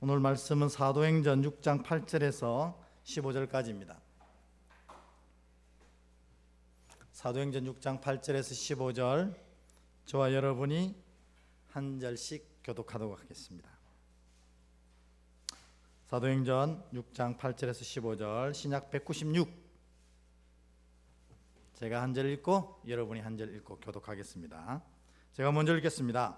오늘 말씀은 사도행전 6장 8절에서 15절까지입니다. 사도행전 6장 8절에서 15절, 저와 여러분이 한 절씩 교독하도록 하겠습니다. 사도행전 6장 8절에서 15절, 신약 196. 제가 한 절 읽고 여러분이 한 절 읽고 교독하겠습니다. 제가 먼저 읽겠습니다.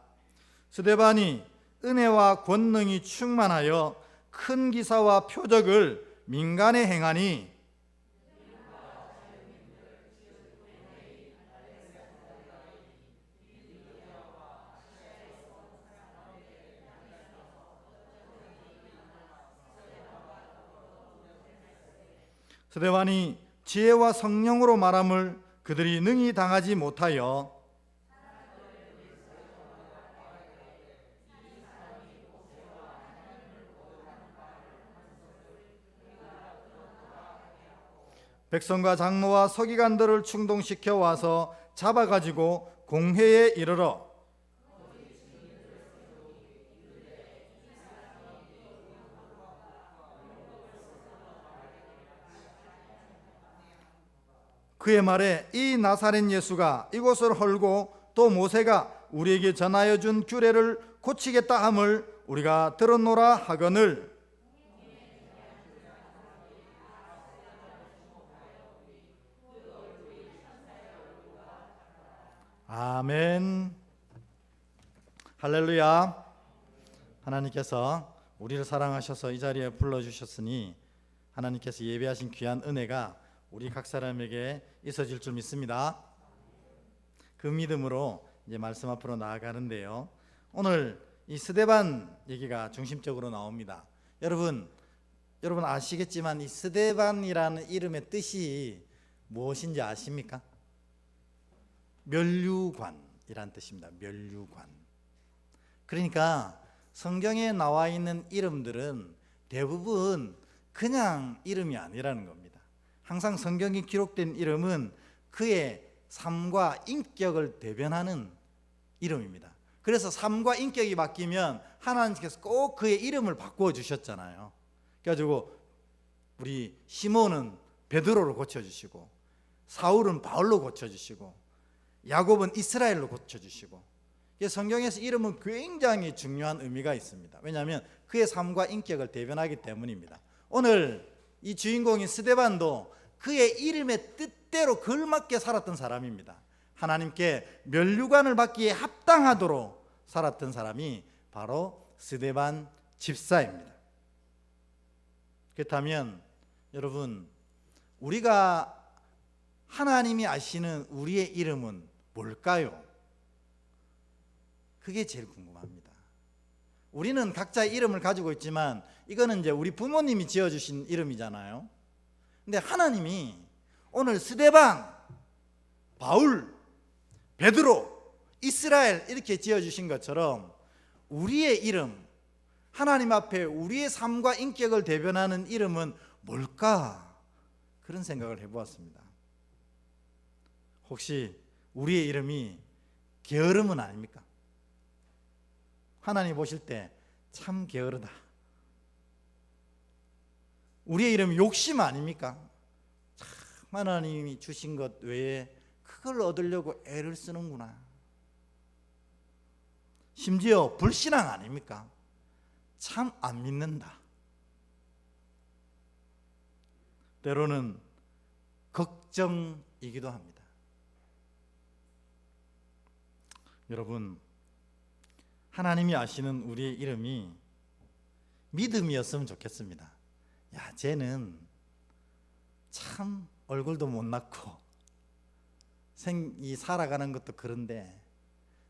스데반이 은혜와 권능이 충만하여 큰 기사와 표적을 민간에 행하니 스데반이 지혜와 성령으로 말함을 그들이 능히 당하지 못하여 백성과 장로와 서기관들을 충동시켜 와서 잡아가지고 공회에 이르러 그의 말에 이 나사렛 예수가 이곳을 헐고 또 모세가 우리에게 전하여 준 규례를 고치겠다 함을 우리가 들었노라 하거늘 아멘. 할렐루야. 하나님께서 우리를 사랑하셔서 이 자리에 불러주셨으니 하나님께서 예배하신 귀한 은혜가 우리 각 사람에게 있어질 줄 믿습니다. 그 믿음으로 이제 말씀 앞으로 나아가는데요, 오늘 이 스데반 얘기가 중심적으로 나옵니다. 여러분 아시겠지만 이 스데반이라는 이름의 뜻이 무엇인지 아십니까? 면류관이란 뜻입니다. 면류관. 그러니까 성경에 나와 있는 이름들은 대부분 그냥 이름이 아니라는 겁니다. 항상 성경에 기록된 이름은 그의 삶과 인격을 대변하는 이름입니다. 그래서 삶과 인격이 바뀌면 하나님께서 꼭 그의 이름을 바꾸어 주셨잖아요. 그래가지고 우리 시몬은 베드로로 고쳐주시고, 사울은 바울로 고쳐주시고, 야곱은 이스라엘로 고쳐주시고, 성경에서 이름은 굉장히 중요한 의미가 있습니다. 왜냐하면 그의 삶과 인격을 대변하기 때문입니다. 오늘 이 주인공인 스데반도 그의 이름의 뜻대로 걸맞게 살았던 사람입니다. 하나님께 면류관을 받기에 합당하도록 살았던 사람이 바로 스데반 집사입니다. 그렇다면 여러분, 우리가 하나님이 아시는 우리의 이름은 뭘까요? 그게 제일 궁금합니다. 우리는 각자의 이름을 가지고 있지만 이거는 이제 우리 부모님이 지어주신 이름이잖아요. 근데 하나님이 오늘 스데반, 바울, 베드로, 이스라엘 이렇게 지어주신 것처럼 우리의 이름, 하나님 앞에 우리의 삶과 인격을 대변하는 이름은 뭘까? 그런 생각을 해보았습니다. 혹시 우리의 이름이 게으름은 아닙니까? 하나님 보실 때 참 게으르다. 우리의 이름이 욕심 아닙니까? 참 하나님이 주신 것 외에 그걸 얻으려고 애를 쓰는구나. 심지어 불신앙 아닙니까? 참 안 믿는다. 때로는 걱정이기도 합니다. 여러분, 하나님이 아시는 우리의 이름이 믿음이었으면 좋겠습니다. 야, 쟤는 참 얼굴도 못났고 살아가는 것도 그런데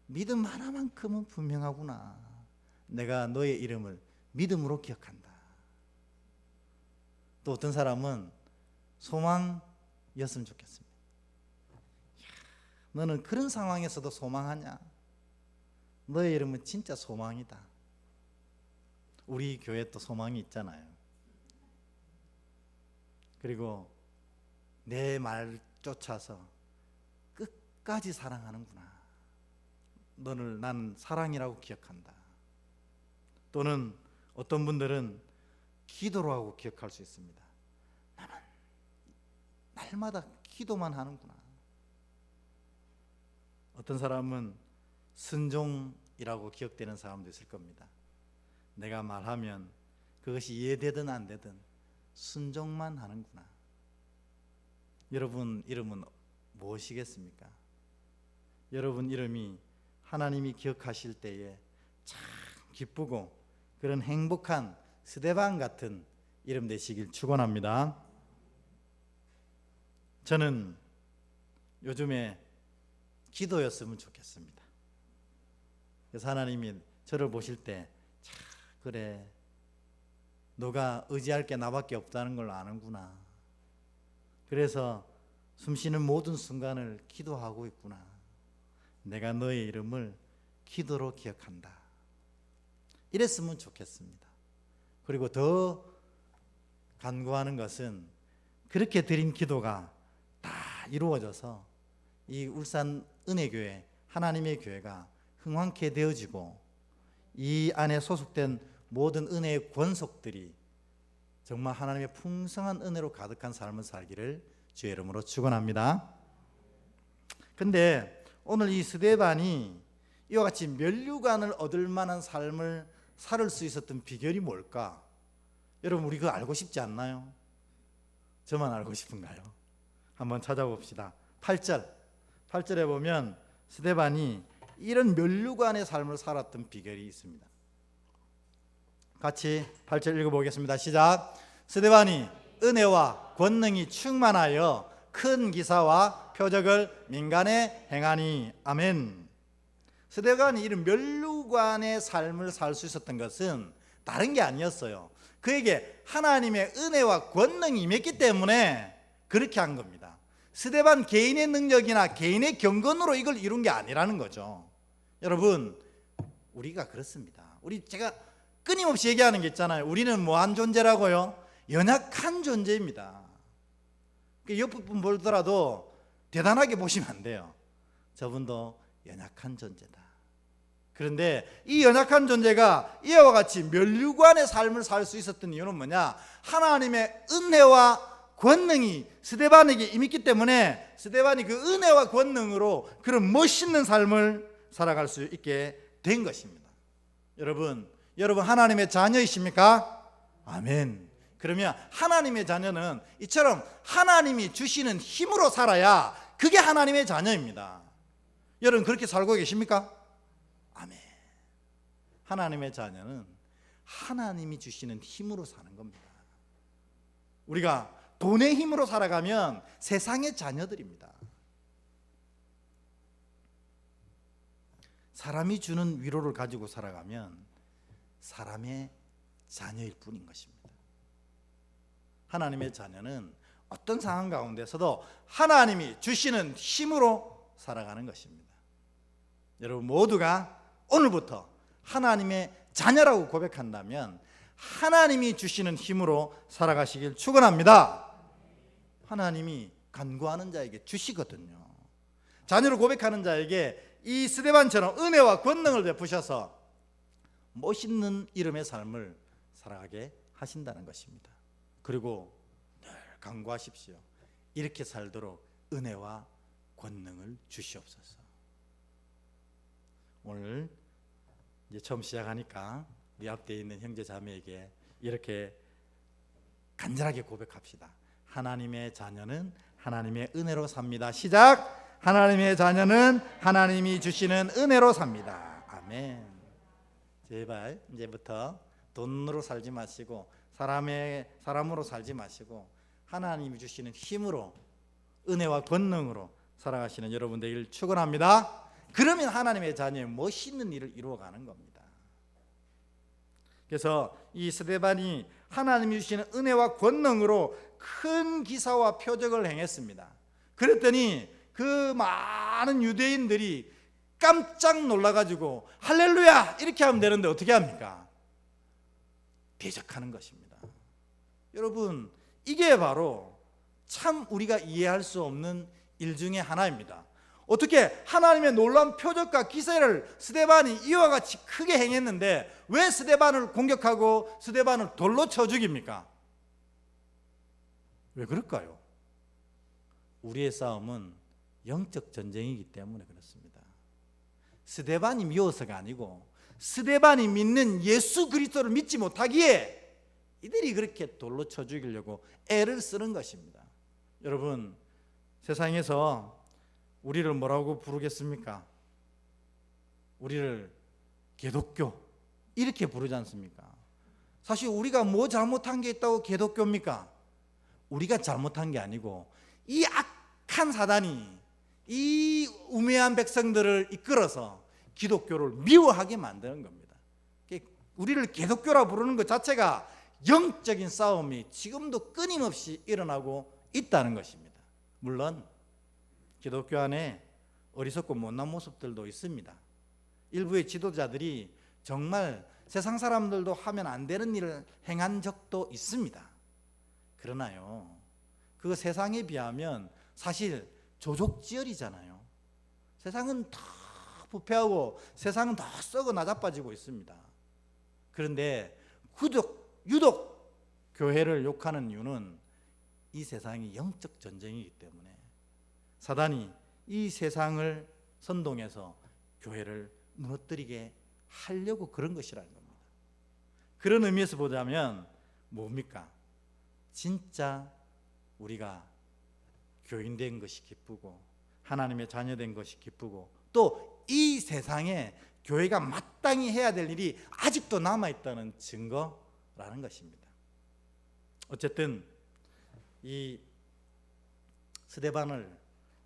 믿음 하나만큼은 분명하구나. 내가 너의 이름을 믿음으로 기억한다. 또 어떤 사람은 소망이었으면 좋겠습니다. 야, 너는 그런 상황에서도 소망하냐? 너의 이름은 진짜 소망이다. 우리 교회에 또 소망이 있잖아요. 그리고 내 말 쫓아서 끝까지 사랑하는구나. 너를 난 사랑이라고 기억한다. 또는 어떤 분들은 기도로 하고 기억할 수 있습니다. 나는 날마다 기도만 하는구나. 어떤 사람은 순종이라고 기억되는 사람도 있을 겁니다. 내가 말하면 그것이 이해되든 안 되든 순종만 하는구나. 여러분 이름은 무엇이겠습니까? 여러분 이름이 하나님이 기억하실 때에 참 기쁘고 그런 행복한 스데반 같은 이름 되시길 축원합니다. 저는 요즘에 기도였으면 좋겠습니다. 그래서 하나님이 저를 보실 때 참 그래, 너가 의지할 게 나밖에 없다는 걸 아는구나. 그래서 숨쉬는 모든 순간을 기도하고 있구나. 내가 너의 이름을 기도로 기억한다. 이랬으면 좋겠습니다. 그리고 더 간구하는 것은 그렇게 드린 기도가 다 이루어져서 이 울산 은혜교회, 하나님의 교회가 흥왕케 되어지고 이 안에 소속된 모든 은혜의 권속들이 정말 하나님의 풍성한 은혜로 가득한 삶을 살기를 주의 이름으로 축원합니다. 근데 오늘 이 스데반이 이와 같이 면류관을 얻을 만한 삶을 살 수 있었던 비결이 뭘까? 여러분 우리 그거 알고 싶지 않나요? 저만 알고 싶은가요? 한번 찾아봅시다. 8절에 보면 스데반이 이런 면류관의 삶을 살았던 비결이 있습니다. 같이 8절 읽어보겠습니다. 시작. 스데반이 은혜와 권능이 충만하여 큰 기사와 표적을 민간에 행하니. 아멘. 스데반이 이런 면류관의 삶을 살 수 있었던 것은 다른 게 아니었어요. 그에게 하나님의 은혜와 권능이 임했기 때문에 그렇게 한 겁니다. 스데반 개인의 능력이나 개인의 경건으로 이걸 이룬 게 아니라는 거죠. 여러분 우리가 그렇습니다. 제가 끊임없이 얘기하는 게 있잖아요. 우리는 뭐한 존재라고요? 연약한 존재입니다. 옆 분 보더라도 대단하게 보시면 안 돼요. 저분도 연약한 존재다. 그런데 이 연약한 존재가 이와 같이 면류관의 삶을 살 수 있었던 이유는 뭐냐? 하나님의 은혜와 권능이 스데반에게 임했기 때문에 스데반이 그 은혜와 권능으로 그런 멋있는 삶을 살아갈 수 있게 된 것입니다. 여러분 하나님의 자녀이십니까? 아멘. 그러면 하나님의 자녀는 이처럼 하나님이 주시는 힘으로 살아야 그게 하나님의 자녀입니다. 여러분 그렇게 살고 계십니까? 아멘. 하나님의 자녀는 하나님이 주시는 힘으로 사는 겁니다. 우리가 돈의 힘으로 살아가면 세상의 자녀들입니다. 사람이 주는 위로를 가지고 살아가면 사람의 자녀일 뿐인 것입니다. 하나님의 자녀는 어떤 상황 가운데서도 하나님이 주시는 힘으로 살아가는 것입니다. 여러분 모두가 오늘부터 하나님의 자녀라고 고백한다면 하나님이 주시는 힘으로 살아가시길 축원합니다. 하나님이 간구하는 자에게 주시거든요. 자녀를 고백하는 자에게 이 스데반처럼 은혜와 권능을 베푸셔서 멋있는 이름의 삶을 살아가게 하신다는 것입니다. 그리고 늘 간구하십시오. 이렇게 살도록 은혜와 권능을 주시옵소서. 오늘 이제 처음 시작하니까 우리 앞에 있는 형제 자매에게 이렇게 간절하게 고백합시다. 하나님의 자녀는 하나님의 은혜로 삽니다. 시작. 하나님의 자녀는 하나님이 주시는 은혜로 삽니다. 아멘. 제발 이제부터 돈으로 살지 마시고 사람으로 살지 마시고 하나님이 주시는 힘으로 은혜와 권능으로 살아가시는 여러분 되길 축원합니다. 그러면 하나님의 자녀의 멋있는 일을 이루어가는 겁니다. 그래서 이 스데반이 하나님이 주시는 은혜와 권능으로 큰 기사와 표적을 행했습니다. 그랬더니 그 많은 유대인들이 깜짝 놀라가지고 할렐루야 이렇게 하면 되는데 어떻게 합니까? 대적하는 것입니다. 여러분 이게 바로 참 우리가 이해할 수 없는 일 중에 하나입니다. 어떻게 하나님의 놀라운 표적과 기사를 스데반이 이와 같이 크게 행했는데 왜 스데반을 공격하고 스데반을 돌로 쳐 죽입니까? 왜 그럴까요? 우리의 싸움은 영적 전쟁이기 때문에 그렇습니다. 스데반이 미워서가 아니고 스데반이 믿는 예수 그리스도를 믿지 못하기에 이들이 그렇게 돌로 쳐 죽이려고 애를 쓰는 것입니다. 여러분, 세상에서 우리를 뭐라고 부르겠습니까? 우리를 기독교 이렇게 부르지 않습니까? 사실 우리가 뭐 잘못한 게 있다고 기독교입니까? 우리가 잘못한 게 아니고 이 악한 사단이 이 우매한 백성들을 이끌어서 기독교를 미워하게 만드는 겁니다. 우리를 기독교라 부르는 것 자체가 영적인 싸움이 지금도 끊임없이 일어나고 있다는 것입니다. 물론 기독교 안에 어리석고 못난 모습들도 있습니다. 일부의 지도자들이 정말 세상 사람들도 하면 안 되는 일을 행한 적도 있습니다. 그러나요, 그 세상에 비하면 사실 조족지혈이잖아요. 세상은 더 부패하고 세상은 더 썩어 나자빠지고 있습니다. 그런데 유독 교회를 욕하는 이유는 이 세상이 영적 전쟁이기 때문에 사단이 이 세상을 선동해서 교회를 무너뜨리게 하려고 그런 것이라는 겁니다. 그런 의미에서 보자면 뭡니까? 진짜 우리가 교인된 것이 기쁘고 하나님의 자녀된 것이 기쁘고 또 이 세상에 교회가 마땅히 해야 될 일이 아직도 남아있다는 증거라는 것입니다. 어쨌든 이 스데반을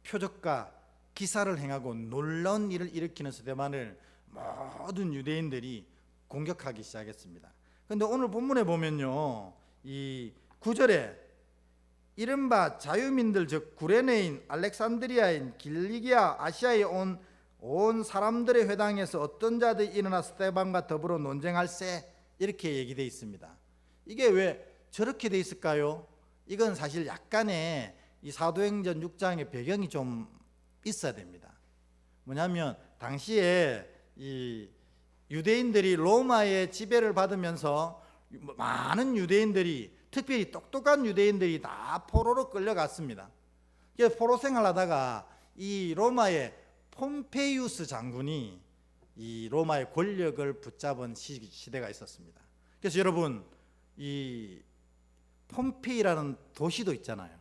표적과 기사를 행하고 놀라운 일을 일으키는 스데반을 모든 유대인들이 공격하기 시작했습니다. 그런데 오늘 본문에 보면요, 이 9절에 이른바 자유민들 즉 구레네인, 알렉산드리아인, 길리기아, 아시아에 온 사람들의 회당에서 어떤 자들이 일어나 스데반과 더불어 논쟁할세 이렇게 얘기되어 있습니다. 이게 왜 저렇게 돼 있을까요? 이건 사실 약간의 이 사도행전 6장의 배경이 좀 있어야 됩니다. 뭐냐면 당시에 이 유대인들이 로마의 지배를 받으면서 많은 유대인들이 특별히 똑똑한 유대인들이 다 포로로 끌려갔습니다. 그래서 포로 생활하다가 이 로마의 폼페이우스 장군이 이 로마의 권력을 붙잡은 시대가 있었습니다. 그래서 여러분, 이 폼페이라는 도시도 있잖아요.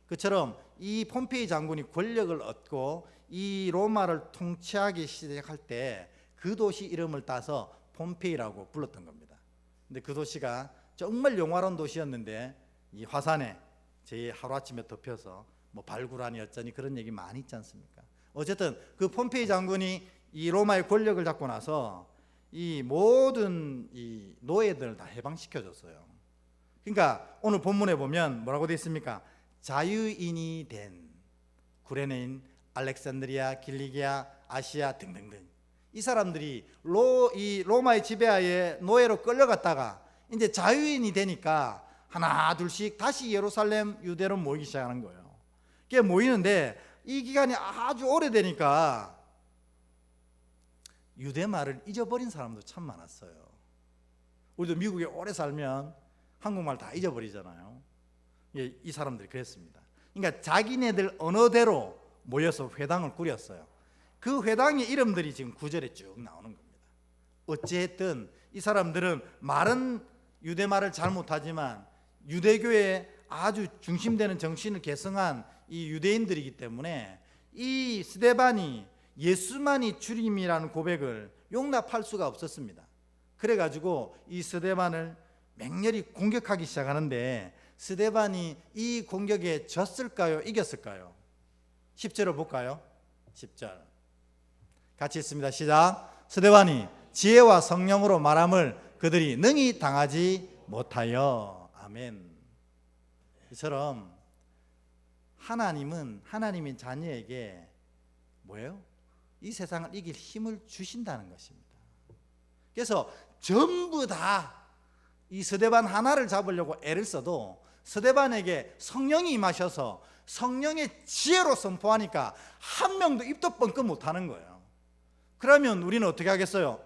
그처럼 이 폼페이 장군이 권력을 얻고 이 로마를 통치하기 시작할 때 그 도시 이름을 따서 폼페이라고 불렀던 겁니다. 근데 그 도시가 정말 영화로운 도시였는데 이 화산에 제 하루아침에 덮여서 뭐 발굴하니 어쩌니 그런 얘기 많이 있지 않습니까? 어쨌든 그 폼페이 장군이 이 로마의 권력을 잡고 나서 이 모든 이 노예들을 다 해방시켜줬어요. 그러니까 오늘 본문에 보면 뭐라고 되어 있습니까? 자유인이 된 구레네인, 알렉산드리아, 길리기아, 아시아 등등등 이 사람들이 이 로마의 지배하에 노예로 끌려갔다가 이제 자유인이 되니까 하나 둘씩 다시 예루살렘 유대로 모이기 시작하는 거예요. 그게 모이는데 이 기간이 아주 오래되니까 유대 말을 잊어버린 사람도 참 많았어요. 우리도 미국에 오래 살면 한국말 다 잊어버리잖아요. 이 사람들이 그랬습니다. 그러니까 자기네들 언어대로 모여서 회당을 꾸렸어요. 그 회당의 이름들이 지금 9절에 쭉 나오는 겁니다. 어찌했든 이 사람들은 말은 유대 말을 잘 못하지만 유대교의 아주 중심되는 정신을 계승한 이 유대인들이기 때문에 이 스데반이 예수만이 주님이라는 고백을 용납할 수가 없었습니다. 그래가지고 이 스데반을 맹렬히 공격하기 시작하는데 스데반이 이 공격에 졌을까요? 이겼을까요? 10절을 볼까요? 10절 같이 읽습니다. 시작. 스데반이 지혜와 성령으로 말함을 그들이 능히 당하지 못하여. 아멘. 이처럼 하나님은 하나님의 자녀에게 뭐예요? 이 세상을 이길 힘을 주신다는 것입니다. 그래서 전부 다 이 스데반 하나를 잡으려고 애를 써도 스데반에게 성령이 임하셔서 성령의 지혜로 선포하니까 한 명도 입도 뻥끗 못하는 거예요. 그러면 우리는 어떻게 하겠어요?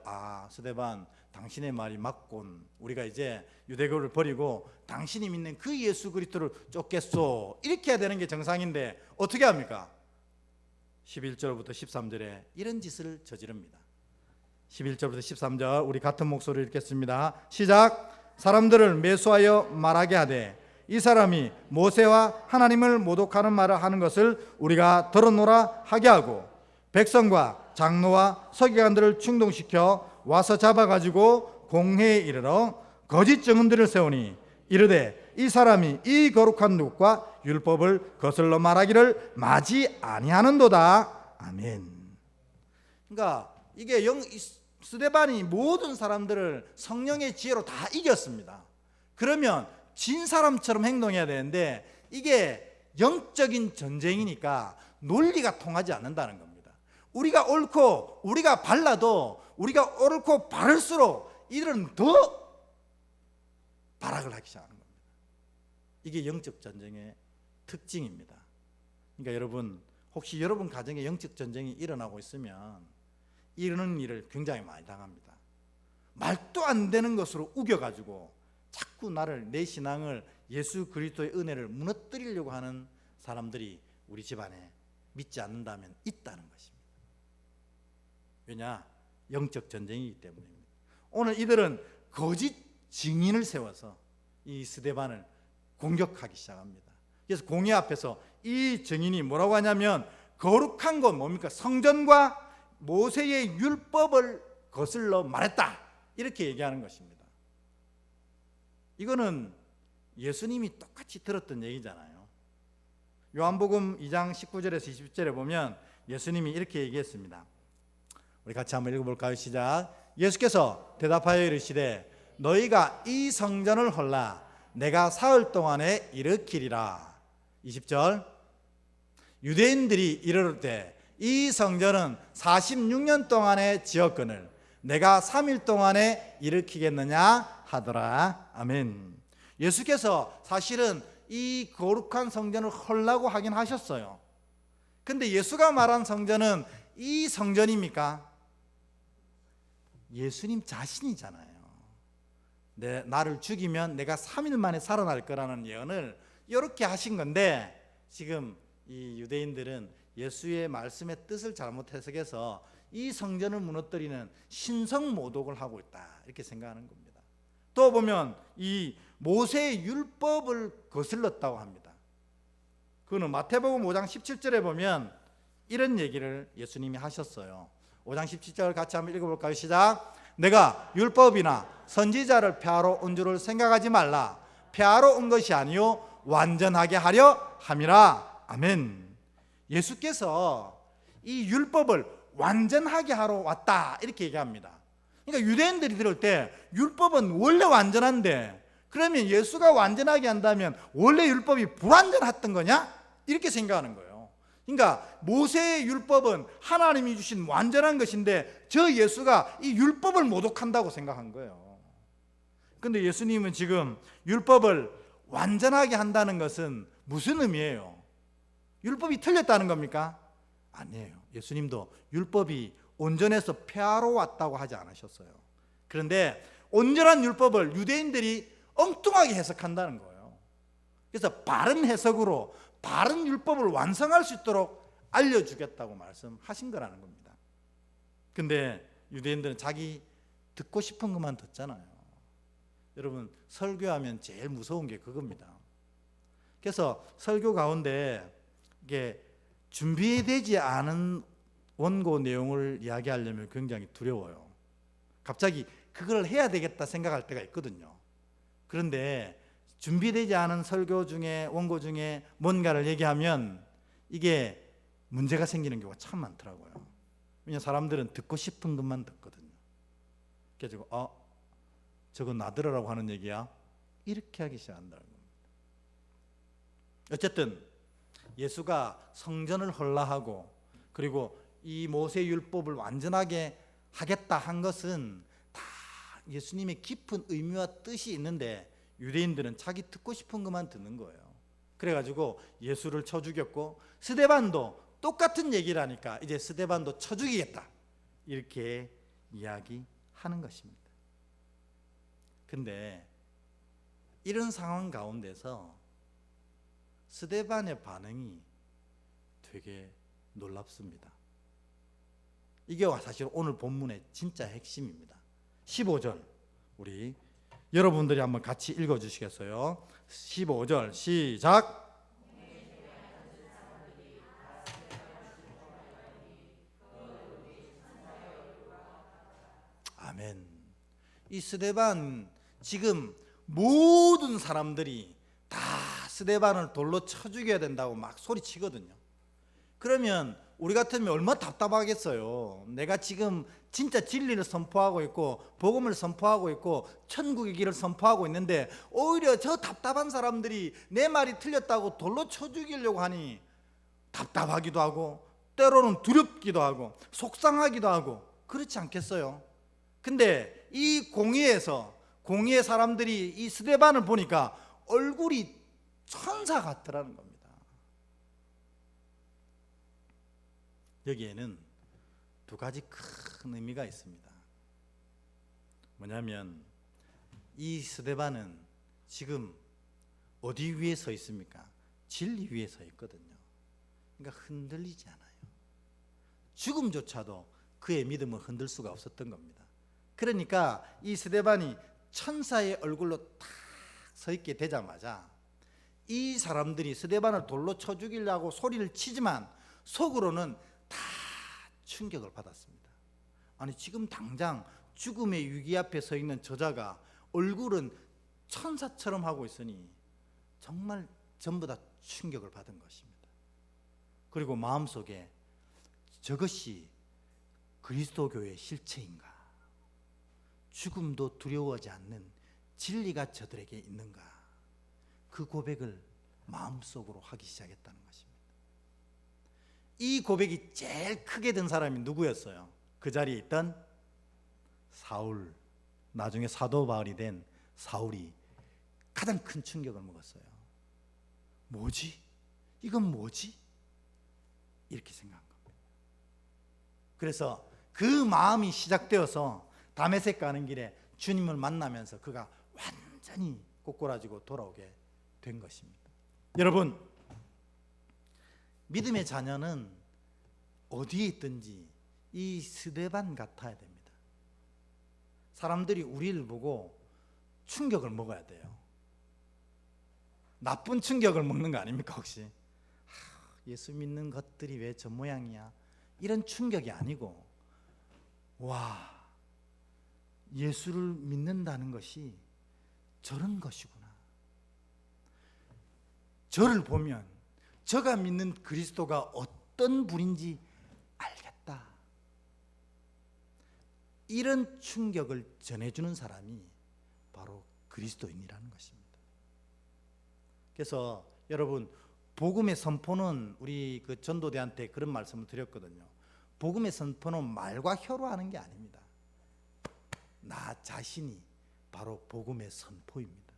스데반, 당신의 말이 맞군. 우리가 이제 유대교를 버리고 당신이 믿는 그 예수 그리스도를 쫓겠소. 이렇게 해야 되는 게 정상인데 어떻게 합니까? 11절부터 13절에 이런 짓을 저지릅니다. 11절부터 13절 우리 같은 목소리를 읽겠습니다. 시작. 사람들을 매수하여 말하게 하되 이 사람이 모세와 하나님을 모독하는 말을 하는 것을 우리가 들었노라 하게 하고 백성과 장로와 서기관들을 충동시켜 와서 잡아가지고 공회에 이르러 거짓 증언들을 세우니 이르되 이 사람이 이 거룩한 룩과 율법을 거슬러 말하기를 마지 아니하는도다. 아멘. 그러니까 이게 스데반이 모든 사람들을 성령의 지혜로 다 이겼습니다. 그러면 진 사람처럼 행동해야 되는데 이게 영적인 전쟁이니까 논리가 통하지 않는다는 겁니다. 우리가 옳고 우리가 발라도 우리가 옳고 바를수록 이들은 더 발악을 하기 시작하는 겁니다. 이게 영적 전쟁의 특징입니다. 그러니까 여러분, 혹시 여러분 가정에 영적 전쟁이 일어나고 있으면 이러는 일을 굉장히 많이 당합니다. 말도 안 되는 것으로 우겨가지고 자꾸 내 신앙을 예수 그리스도의 은혜를 무너뜨리려고 하는 사람들이 우리 집안에 믿지 않는다면 있다는 것입니다. 왜냐? 영적 전쟁이기 때문입니다. 오늘 이들은 거짓 증인을 세워서 이 스데반을 공격하기 시작합니다. 그래서 공회 앞에서 이 증인이 뭐라고 하냐면 거룩한 건 뭡니까? 성전과 모세의 율법을 거슬러 말했다. 이렇게 얘기하는 것입니다. 이거는 예수님이 똑같이 들었던 얘기잖아요. 요한복음 2장 19절에서 20절에 보면 예수님이 이렇게 얘기했습니다. 우리 같이 한번 읽어볼까요? 시작. 예수께서 대답하여 이르시되 너희가 이 성전을 헐라 내가 사흘 동안에 일으키리라. 20절. 유대인들이 이르를 때 이 성전은 46년 동안에 지었거늘 내가 3일 동안에 일으키겠느냐 하더라. 아멘. 예수께서 사실은 이 거룩한 성전을 헐라고 하긴 하셨어요. 근데 예수가 말한 성전은 이 성전입니까? 예수님 자신이잖아요. 나를 죽이면 내가 3일 만에 살아날 거라는 예언을 이렇게 하신 건데 지금 이 유대인들은 예수의 말씀의 뜻을 잘못 해석해서 이 성전을 무너뜨리는 신성모독을 하고 있다 이렇게 생각하는 겁니다. 또 보면 이 모세의 율법을 거슬렀다고 합니다. 그거는 마태복음 5장 17절에 보면 이런 얘기를 예수님이 하셨어요. 5장 17절 같이 한번 읽어볼까요? 시작. 내가 율법이나 선지자를 폐하러 온 줄을 생각하지 말라. 폐하러 온 것이 아니요 완전하게 하려 함이라. 아멘. 예수께서 이 율법을 완전하게 하러 왔다 이렇게 얘기합니다. 그러니까 유대인들이 들을 때 율법은 원래 완전한데 그러면 예수가 완전하게 한다면 원래 율법이 불완전했던 거냐? 이렇게 생각하는 거예요. 그러니까 모세의 율법은 하나님이 주신 완전한 것인데 저 예수가 이 율법을 모독한다고 생각한 거예요. 그런데 예수님은 지금 율법을 완전하게 한다는 것은 무슨 의미예요? 율법이 틀렸다는 겁니까? 아니에요. 예수님도 율법이 온전해서 폐하러 왔다고 하지 않으셨어요. 그런데 온전한 율법을 유대인들이 엉뚱하게 해석한다는 거예요. 그래서 바른 해석으로 바른 율법을 완성할 수 있도록 알려주겠다고 말씀하신 거라는 겁니다. 근데 유대인들은 자기 듣고 싶은 것만 듣잖아요. 여러분 설교하면 제일 무서운 게 그겁니다. 그래서 설교 가운데 이게 준비되지 않은 원고 내용을 이야기하려면 굉장히 두려워요. 갑자기 그걸 해야 되겠다 생각할 때가 있거든요. 그런데 준비되지 않은 설교 중에 원고 중에 뭔가를 얘기하면 이게 문제가 생기는 경우가 참 많더라고요. 왜냐하면 사람들은 듣고 싶은 것만 듣거든요. 그래서 저건 나 들으라고 하는 얘기야? 이렇게 하기 시작한다는 겁니다. 어쨌든 예수가 성전을 헐라하고 그리고 이 모세 율법을 완전하게 하겠다 한 것은 다 예수님의 깊은 의미와 뜻이 있는데 유대인들은 자기 듣고 싶은 것만 듣는 거예요. 그래가지고 예수를 쳐 죽였고, 스데반도 똑같은 얘기를 하니까 이제 스데반도 쳐 죽이겠다, 이렇게 이야기하는 것입니다. 근데 이런 상황 가운데서 스데반의 반응이 되게 놀랍습니다. 이게 사실 오늘 본문의 진짜 핵심입니다. 15절 우리 여러분들이 한번 같이 읽어주시겠어요? 15절 시작. 아멘. 이 스데반, 지금 모든 사람들이 다 스데반을 돌로 쳐 죽여야 된다고 막 소리치거든요. 그러면 우리 같으면 얼마나 답답하겠어요. 내가 지금 진짜 진리를 선포하고 있고 복음을 선포하고 있고 천국의 길을 선포하고 있는데 오히려 저 답답한 사람들이 내 말이 틀렸다고 돌로 쳐 죽이려고 하니 답답하기도 하고 때로는 두렵기도 하고 속상하기도 하고 그렇지 않겠어요? 근데 이 공의의 사람들이 이 스데반을 보니까 얼굴이 천사 같더라는 겁니다. 여기에는 두 가지 큰 의미가 있습니다. 뭐냐면 이 스데반은 지금 어디 위에 서 있습니까? 진리 위에 서 있거든요. 그러니까 흔들리지 않아요. 죽음조차도 그의 믿음을 흔들 수가 없었던 겁니다. 그러니까 이 스데반이 천사의 얼굴로 탁 서 있게 되자마자 이 사람들이 스데반을 돌로 쳐 죽이려고 소리를 치지만 속으로는 다 충격을 받았습니다. 아니 지금 당장 죽음의 위기 앞에 서 있는 저자가 얼굴은 천사처럼 하고 있으니 정말 전부 다 충격을 받은 것입니다. 그리고 마음속에 저것이 그리스도교의 실체인가? 죽음도 두려워하지 않는 진리가 저들에게 있는가? 그 고백을 마음속으로 하기 시작했다는 것입니다. 이 고백이 제일 크게 든 사람이 누구였어요? 그 자리에 있던 사울, 나중에 사도 바울이 된 사울이 가장 큰 충격을 먹었어요. 뭐지? 이건 뭐지? 이렇게 생각한 겁니다. 그래서 그 마음이 시작되어서 다메섹 가는 길에 주님을 만나면서 그가 완전히 꼬꾸라지고 돌아오게 된 것입니다. 여러분, 믿음의 자녀는 어디에 있든지 이 스데반 같아야 됩니다. 사람들이 우리를 보고 충격을 먹어야 돼요. 나쁜 충격을 먹는 거 아닙니까 혹시? 예수 믿는 것들이 왜 저 모양이야? 이런 충격이 아니고, 와, 예수를 믿는다는 것이 저런 것이구나. 저를 보면 저가 믿는 그리스도가 어떤 분인지 알겠다. 이런 충격을 전해주는 사람이 바로 그리스도인이라는 것입니다. 그래서 여러분, 복음의 선포는 우리 그 전도대한테 그런 말씀을 드렸거든요. 복음의 선포는 말과 혀로 하는 게 아닙니다. 나 자신이 바로 복음의 선포입니다.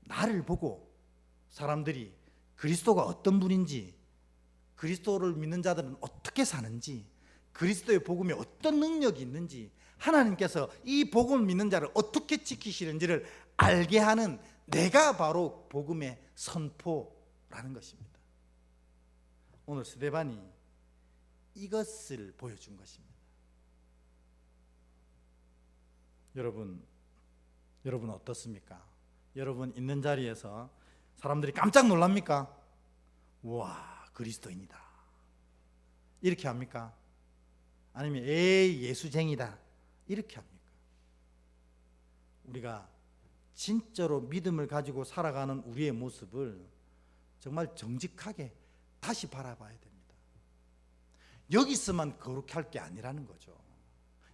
나를 보고 사람들이 그리스도가 어떤 분인지, 그리스도를 믿는 자들은 어떻게 사는지, 그리스도의 복음에 어떤 능력이 있는지, 하나님께서 이 복음을 믿는 자를 어떻게 지키시는지를 알게 하는 내가 바로 복음의 선포라는 것입니다. 오늘 스데반이 이것을 보여준 것입니다. 여러분 어떻습니까? 여러분 있는 자리에서 사람들이 깜짝 놀랍니까? 우와, 그리스도인이다 이렇게 합니까? 아니면 에이, 예수쟁이다 이렇게 합니까? 우리가 진짜로 믿음을 가지고 살아가는 우리의 모습을 정말 정직하게 다시 바라봐야 됩니다. 여기서만 거룩해 할 게 아니라는 거죠.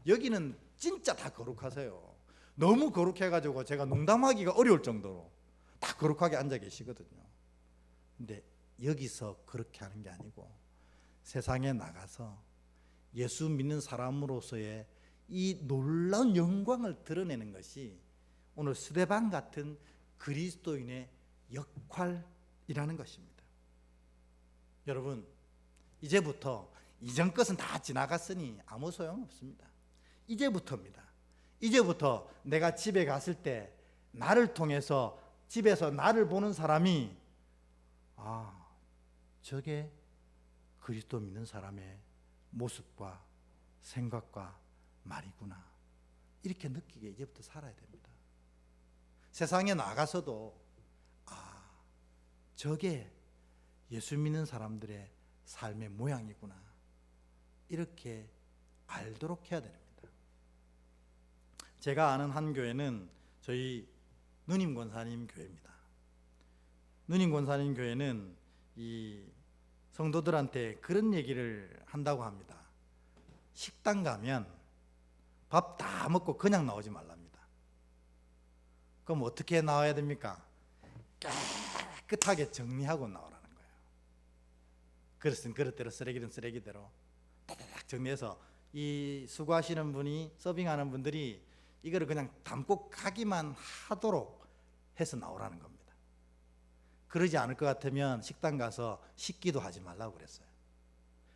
여기는 진짜 다 거룩하세요. 너무 거룩해가지고 제가 농담하기가 어려울 정도로 다 거룩하게 앉아 계시거든요. 근데 여기서 그렇게 하는 게 아니고 세상에 나가서 예수 믿는 사람으로서의 이 놀라운 영광을 드러내는 것이 오늘 스데반 같은 그리스도인의 역할이라는 것입니다. 여러분, 이제부터 이전 것은 다 지나갔으니 아무 소용없습니다. 이제부터입니다. 이제부터 내가 집에 갔을 때 나를 통해서 집에서 나를 보는 사람이 저게 그리스도 믿는 사람의 모습과 생각과 말이구나, 이렇게 느끼게 이제부터 살아야 됩니다. 세상에 나가서도 저게 예수 믿는 사람들의 삶의 모양이구나, 이렇게 알도록 해야 됩니다. 제가 아는 한 교회는 저희 누님 권사님 교회입니다. 누님 권사님 교회는 이 성도들한테 그런 얘기를 한다고 합니다. 식당 가면 밥 다 먹고 그냥 나오지 말랍니다. 그럼 어떻게 나와야 됩니까? 깨끗하게 정리하고 나오라는 거예요. 그릇은 그릇대로, 쓰레기는 쓰레기대로 딱 정리해서 이 수고하시는 분이, 서빙하는 분들이 이거를 그냥 담고 가기만 하도록 해서 나오라는 겁니다. 그러지 않을 것 같으면 식당 가서 식기도 하지 말라고 그랬어요.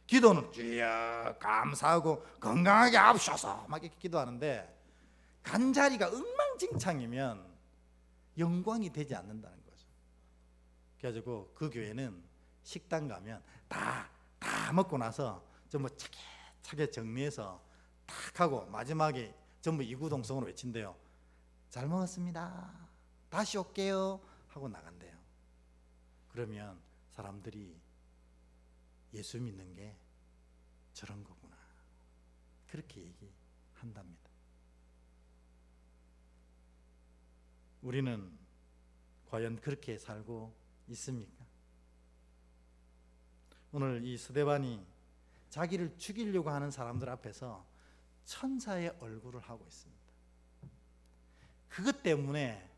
기도는 주여 감사하고 건강하게 하옵소서 막 이렇게 기도하는데, 간자리가 엉망진창이면 영광이 되지 않는다는 거죠. 그래가지고 그 교회는 식당 가면 다 먹고 나서 전부 차게 정리해서 탁 하고 마지막에 전부 이구동성으로 외친대요. 잘 먹었습니다, 다시 올게요 하고 나간대요. 그러면 사람들이 예수 믿는 게 저런 거구나, 그렇게 얘기한답니다. 우리는 과연 그렇게 살고 있습니까? 오늘 이 스데반이 자기를 죽이려고 하는 사람들 앞에서 천사의 얼굴을 하고 있습니다. 그것 때문에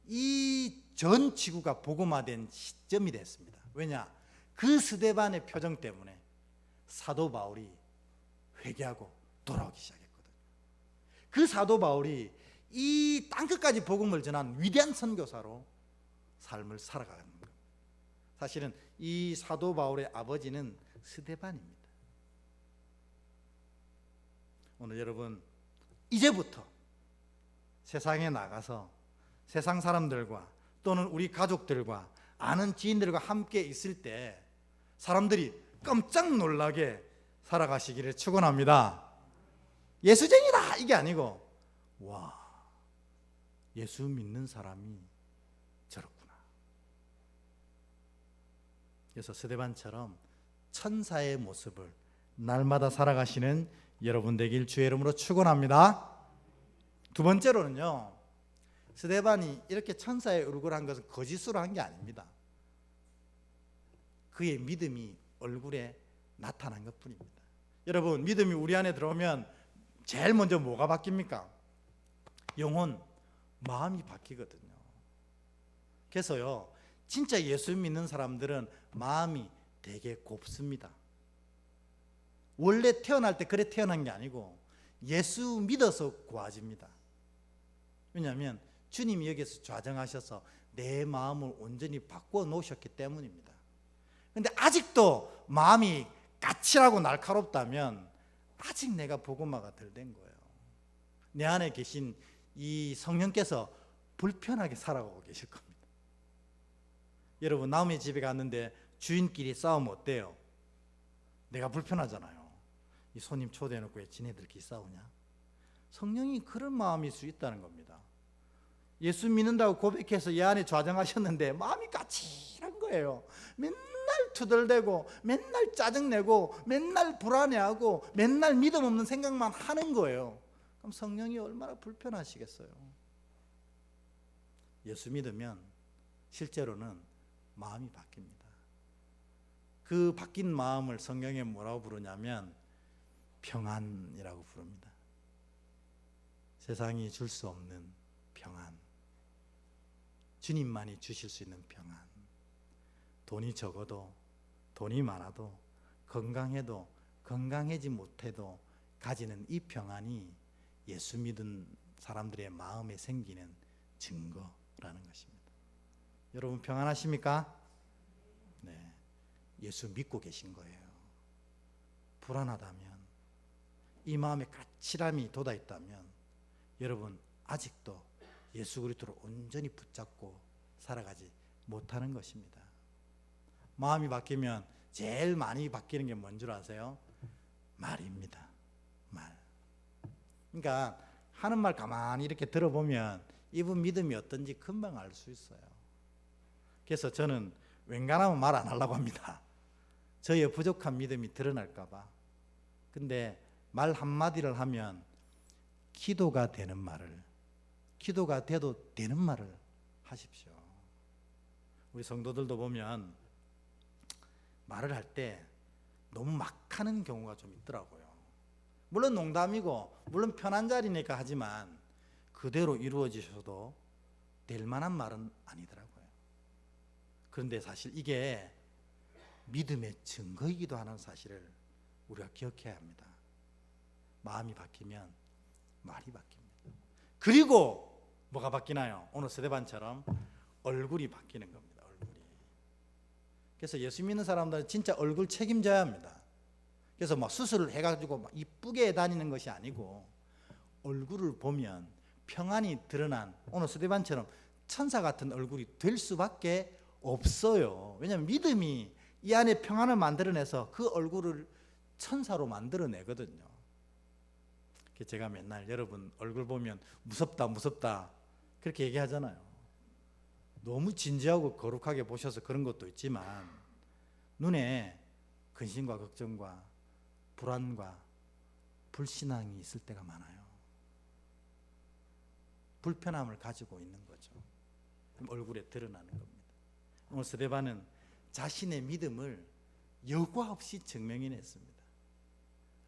이 전 지구가 복음화된 시점이 됐습니다. 왜냐? 그 스데반의 표정 때문에 사도 바울이 회개하고 돌아오기 시작했거든요. 그 사도 바울이 이 땅끝까지 복음을 전한 위대한 선교사로 삶을 살아가는 겁니다. 사실은 이 사도 바울의 아버지는 스데반입니다. 오늘 여러분, 이제부터 세상에 나가서 세상 사람들과 또는 우리 가족들과 아는 지인들과 함께 있을 때 사람들이 깜짝 놀라게 살아가시기를 축원합니다. 예수쟁이다 이게 아니고, 와, 예수 믿는 사람이 저렇구나. 그래서 스데반처럼 천사의 모습을 날마다 살아가시는 여러분 되길 주의 이름으로 축원합니다. 두 번째로는요, 스데반이 이렇게 천사의 얼굴을 한 것은 거짓으로 한 게 아닙니다. 그의 믿음이 얼굴에 나타난 것뿐입니다. 여러분, 믿음이 우리 안에 들어오면 제일 먼저 뭐가 바뀝니까? 영혼, 마음이 바뀌거든요. 그래서요, 진짜 예수 믿는 사람들은 마음이 되게 곱습니다. 원래 태어날 때 그래 태어난 게 아니고 예수 믿어서 고와집니다. 왜냐하면 주님이 여기서 좌정하셔서 내 마음을 온전히 바꿔 놓으셨기 때문입니다. 그런데 아직도 마음이 까칠하고 날카롭다면 아직 내가 복음화가 덜 된 거예요. 내 안에 계신 이 성령께서 불편하게 살아가고 계실 겁니다. 여러분, 남의 집에 갔는데 주인끼리 싸우면 어때요? 내가 불편하잖아요. 이 손님 초대해놓고 왜 지네들끼리 싸우냐? 성령이 그런 마음일 수 있다는 겁니다. 예수 믿는다고 고백해서 얘 안에 좌정하셨는데 마음이 까칠한 거예요. 맨날 투덜대고 맨날 짜증내고 맨날 불안해하고 맨날 믿음 없는 생각만 하는 거예요. 그럼 성령이 얼마나 불편하시겠어요? 예수 믿으면 실제로는 마음이 바뀝니다. 그 바뀐 마음을 성경에 뭐라고 부르냐면 평안이라고 부릅니다. 세상이 줄 수 없는 평안, 주님만이 주실 수 있는 평안. 돈이 적어도, 돈이 많아도, 건강해도, 건강하지 못해도 가지는 이 평안이 예수 믿은 사람들의 마음에 생기는 증거라는 것입니다. 여러분 평안하십니까? 네, 예수 믿고 계신 거예요. 불안하다면, 이 마음에 까칠함이 돋아 있다면 여러분 아직도 예수 그리스도를 온전히 붙잡고 살아가지 못하는 것입니다. 마음이 바뀌면 제일 많이 바뀌는 게 뭔 줄 아세요? 말입니다. 말. 그러니까 하는 말 가만히 이렇게 들어보면 이분 믿음이 어떤지 금방 알 수 있어요. 그래서 저는 웬간하면 말 안 하려고 합니다. 저의 부족한 믿음이 드러날까 봐. 근데 말 한마디를 하면 기도가 되는 말을, 기도가 돼도 되는 말을 하십시오. 우리 성도들도 보면 말을 할 때 너무 막 하는 경우가 좀 있더라고요. 물론 농담이고 물론 편한 자리니까 하지만 그대로 이루어지셔도 될 만한 말은 아니더라고요. 그런데 사실 이게 믿음의 증거이기도 하는 사실을 우리가 기억해야 합니다. 마음이 바뀌면 말이 바뀝니다. 그리고 뭐가 바뀌나요? 오늘 스데반처럼 얼굴이 바뀌는 겁니다. 얼굴이. 그래서 예수 믿는 사람들은 진짜 얼굴 책임져야 합니다. 그래서 막 수술을 해가지고 막 이쁘게 다니는 것이 아니고 얼굴을 보면 평안이 드러난 오늘 스데반처럼 천사 같은 얼굴이 될 수밖에 없어요. 왜냐하면 믿음이 이 안에 평안을 만들어내서 그 얼굴을 천사로 만들어내거든요. 제가 맨날 여러분 얼굴 보면 무섭다 무섭다 그렇게 얘기하잖아요. 너무 진지하고 거룩하게 보셔서 그런 것도 있지만 눈에 근심과 걱정과 불안과 불신앙이 있을 때가 많아요. 불편함을 가지고 있는 거죠. 그럼 얼굴에 드러나는 겁니다. 오늘 스데반은 자신의 믿음을 여과 없이 증명해냈습니다.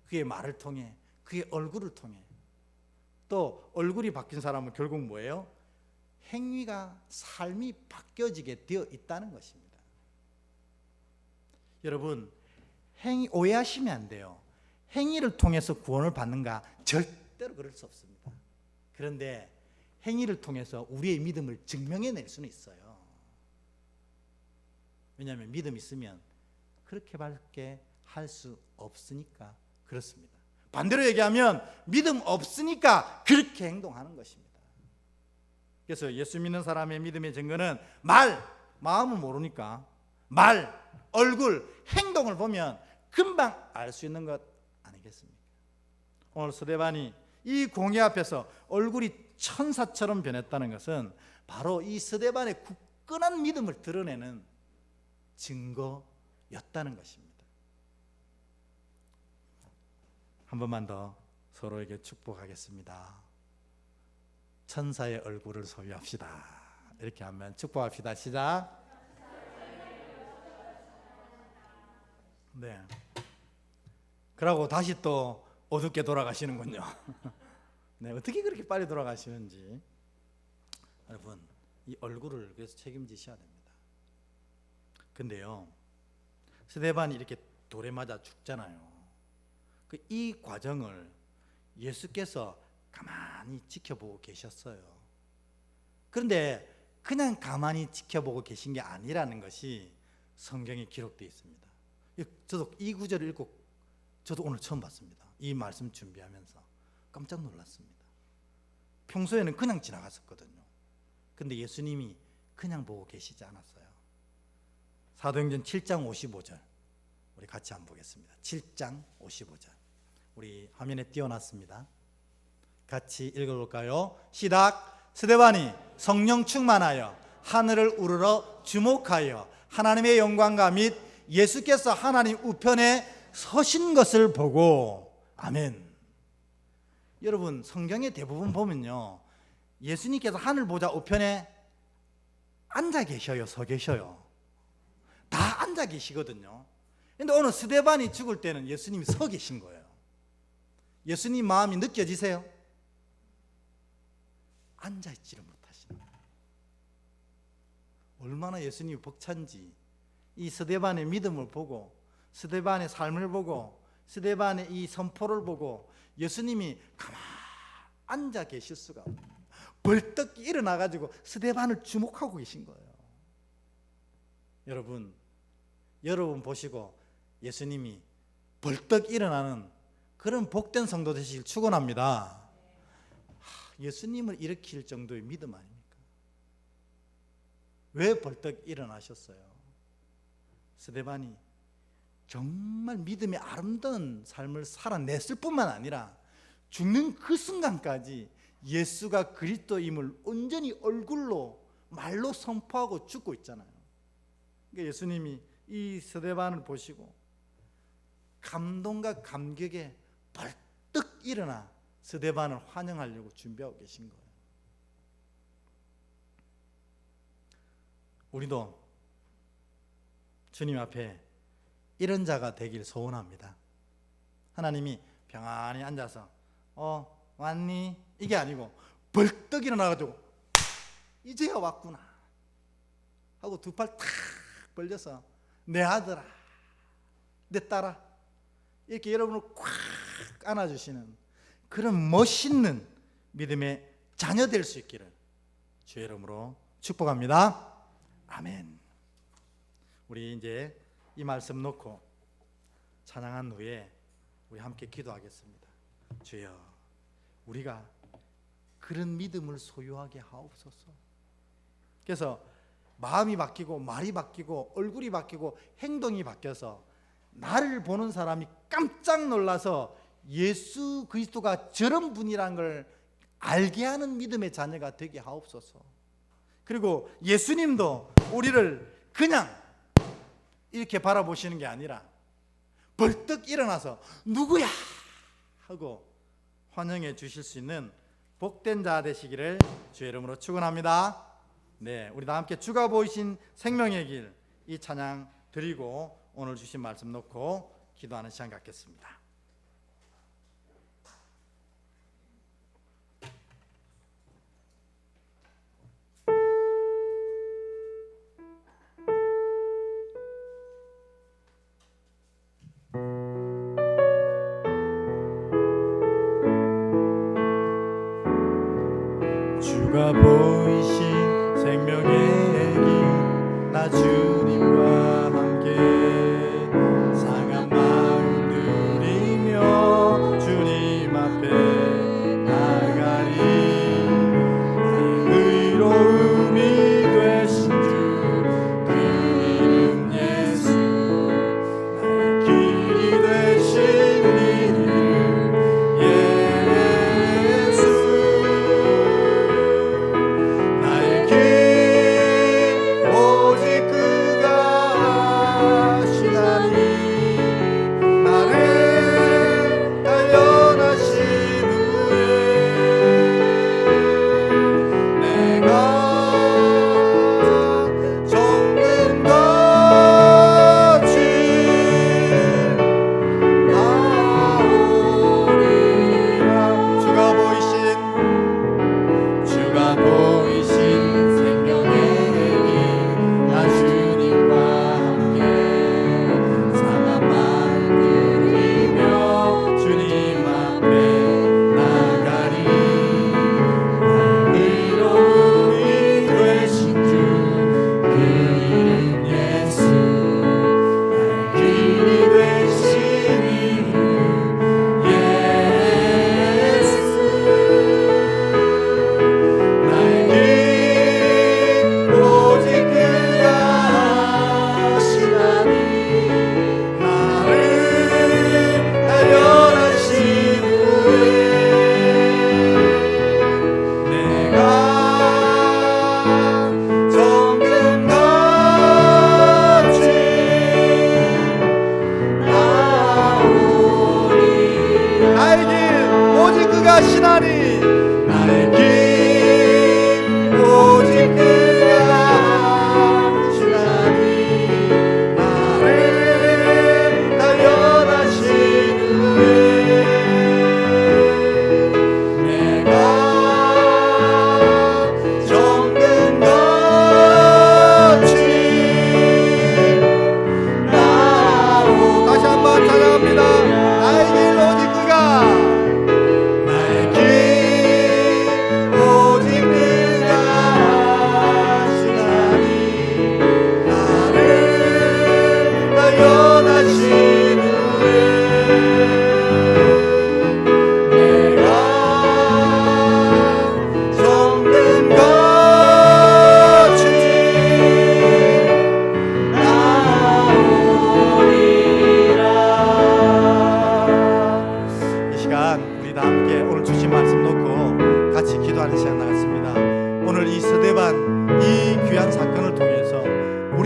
그의 말을 통해, 그의 얼굴을 통해. 또 얼굴이 바뀐 사람은 결국 뭐예요? 행위가, 삶이 바뀌어지게 되어 있다는 것입니다. 여러분, 오해하시면 안 돼요. 행위를 통해서 구원을 받는가? 절대로 그럴 수 없습니다. 그런데 행위를 통해서 우리의 믿음을 증명해낼 수는 있어요. 왜냐하면 믿음 있으면 그렇게밖에 할 수 없으니까 그렇습니다. 반대로 얘기하면 믿음 없으니까 그렇게 행동하는 것입니다. 그래서 예수 믿는 사람의 믿음의 증거는 마음을 모르니까 말, 얼굴, 행동을 보면 금방 알 수 있는 것 아니겠습니까? 오늘 스데반이 이 공의 앞에서 얼굴이 천사처럼 변했다는 것은 바로 이 스데반의 굳건한 믿음을 드러내는 증거였다는 것입니다. 한 번만 더 서로에게 축복하겠습니다. 천사의 얼굴을 소유합시다. 이렇게 하면 축복합시다. 시작. 네. 그러고 다시 또 어둡게 돌아가시는군요. 네, 어떻게 그렇게 빨리 돌아가시는지. 여러분, 이 얼굴을 그래서 책임지셔야 됩니다. 근데요, 스데반이 이렇게 돌에 맞아 죽잖아요. 이 과정을 예수께서 가만히 지켜보고 계셨어요. 그런데 그냥 가만히 지켜보고 계신 게 아니라는 것이 성경에 기록되어 있습니다. 저도 이 구절을 읽고 저도 오늘 처음 봤습니다. 이 말씀 준비하면서 깜짝 놀랐습니다. 평소에는 그냥 지나갔었거든요. 근데 예수님이 그냥 보고 계시지 않았어요. 사도행전 7장 55절 우리 같이 한번 보겠습니다. 7장 55절 우리 화면에 띄워놨습니다. 같이 읽어볼까요? 시작. 스데반이 성령 충만하여 하늘을 우러러 주목하여 하나님의 영광과 및 예수께서 하나님 우편에 서신 것을 보고 아멘. 여러분 성경의 대부분 보면요 예수님께서 하늘 보좌 우편에 앉아 계셔요, 서 계셔요? 다 앉아 계시거든요. 그런데 오늘 스데반이 죽을 때는 예수님이 서 계신 거예요. 예수님 마음이 느껴지세요? 앉아있지를 못하시는 거예요. 얼마나 예수님이 벅찬지 이 스데반의 믿음을 보고 스데반의 삶을 보고 스데반의 이 선포를 보고 예수님이 가만히 앉아 계실 수가 없어요. 벌떡 일어나가지고 스데반을 주목하고 계신 거예요. 여러분 여러분 보시고 예수님이 벌떡 일어나는 그런 복된 성도 되시길 축원합니다. 예수님을 일으킬 정도의 믿음 아닙니까? 왜 벌떡 일어나셨어요? 스데반이 정말 믿음의 아름다운 삶을 살아냈을 뿐만 아니라 죽는 그 순간까지 예수가 그리스도임을 온전히 얼굴로 말로 선포하고 죽고 있잖아요. 그러니까 예수님이 이 스데반을 보시고 감동과 감격에 벌떡 일어나 스데반을 환영하려고 준비하고 계신 거예요. 우리도 주님 앞에 이런 자가 되길 소원합니다. 하나님이 평안히 앉아서 왔니? 이게 아니고 벌떡 일어나가지고 이제야 왔구나 하고 두 팔 탁 벌려서 내 아들아, 내 딸아, 이렇게 여러분을 꽉 안아주시는 그런 멋있는 믿음의 자녀 될 수 있기를 주의 이름으로 축복합니다. 아멘. 우리 이제 이 말씀 놓고 찬양한 후에 우리 함께 기도하겠습니다. 주여, 우리가 그런 믿음을 소유하게 하옵소서. 그래서 마음이 바뀌고 말이 바뀌고 얼굴이 바뀌고 행동이 바뀌어서 나를 보는 사람이 깜짝 놀라서 예수 그리스도가 저런 분이라는 걸 알게 하는 믿음의 자녀가 되게 하옵소서. 그리고 예수님도 우리를 그냥 이렇게 바라보시는 게 아니라 벌떡 일어나서 누구야 하고 환영해 주실 수 있는 복된 자 되시기를 주의 이름으로 축원합니다. 네, 우리 다 함께 주가 보이신 생명의 길 이 찬양 드리고 오늘 주신 말씀 놓고 기도하는 시간 갖겠습니다. 주가 보이신 생명의 길 나 주님과 함께 상한 마음 들이며 주님 앞에 나가리. 의로움이 되신 주 그 이름 예수 나의 길이 되신 이름 예수 나의 길 오직 그가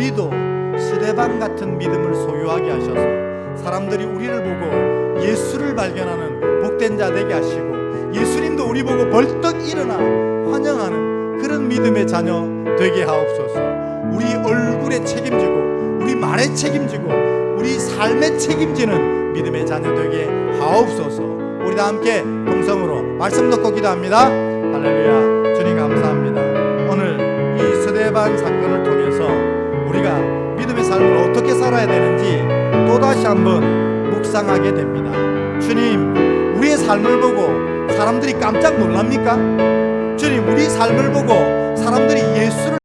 우리도 스데반 같은 믿음을 소유하게 하셔서 사람들이 우리를 보고 예수를 발견하는 복된 자 되게 하시고, 예수님도 우리 보고 벌떡 일어나 환영하는 그런 믿음의 자녀 되게 하옵소서. 우리 얼굴에 책임지고 우리 말에 책임지고 우리 삶에 책임지는 믿음의 자녀 되게 하옵소서. 우리 다 함께 동성으로 말씀 듣고 기도합니다. 할렐루야. 주님 감사합니다. 오늘 이 스데반 사건을 통해서 우리가 믿음의 삶을 어떻게 살아야 되는지 또다시 한번 묵상하게 됩니다. 주님, 우리의 삶을 보고 사람들이 깜짝 놀랍니까? 주님, 우리 삶을 보고 사람들이 예수를